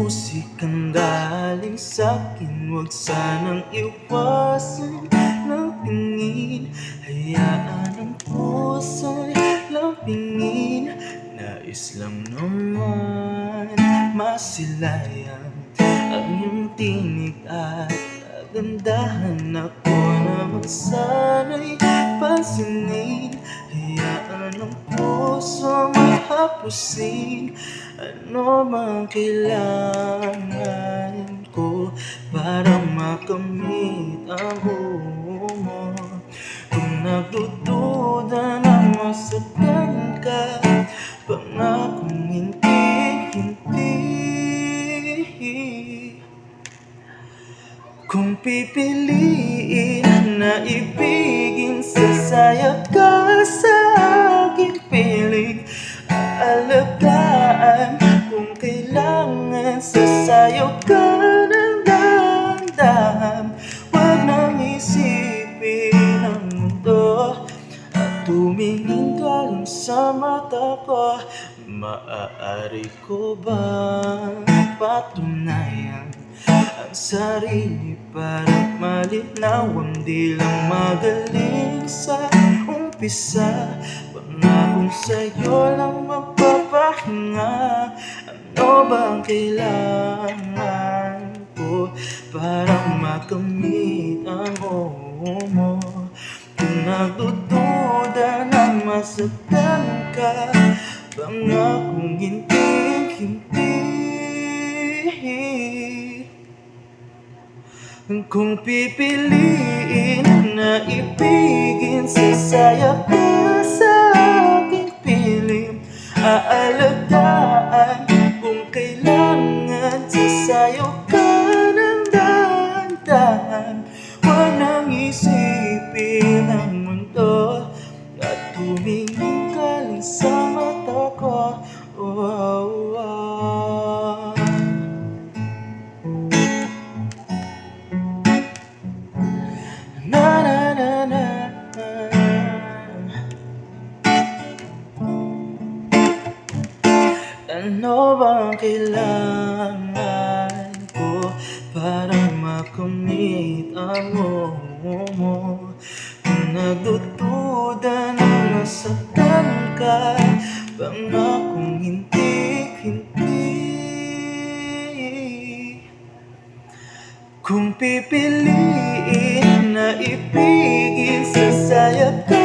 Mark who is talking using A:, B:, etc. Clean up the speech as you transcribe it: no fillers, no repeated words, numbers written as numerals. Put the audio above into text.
A: musikang galing sa'kin, huwag sanang iwasan ng tingin. Hayaan ang puso'y lambingin. Nais lang naman masilayan ang iyong tinig at kagandahan. Ako naman sana'y pansinin. Hayaan ang puso may hapusin. Ano mang kailangan ko para makamit ang buo mo? Kung nagdududa na masaktan ka, pangakong hindi. Kung pipiliin na ibigin, sasaya ka sa aking piling. Aalagaan kung kailangan, sasayaw ka ng dahan-dahan. Huwag nang isipin ang mundo at tumingin ka lang sa mata ko. Maaari ko bang patunayan ang sarili para malinawan? Di lang magaling sa umpisa, pangakong sa'yo lang magpapahinga. Ano bang kailangan ko para makamit ang oo mo? Kung nagdududa na masaktan ka, pangakong hindi. Kung pipiliin na ibigin, sasaya ka sa aking piling. Aalagaan kung kailangan, sasayaw ka ng dahan-dahan. Huwag nang isipin ang mundo at tumingin ka lang sa mata ko. Na na na na. Ano bang kailangan ko para makamit ang oo mo? Kung nagdududa na nasaktan ka, pangakong hindi. Kung pipiliin na ibigin, sasaya ka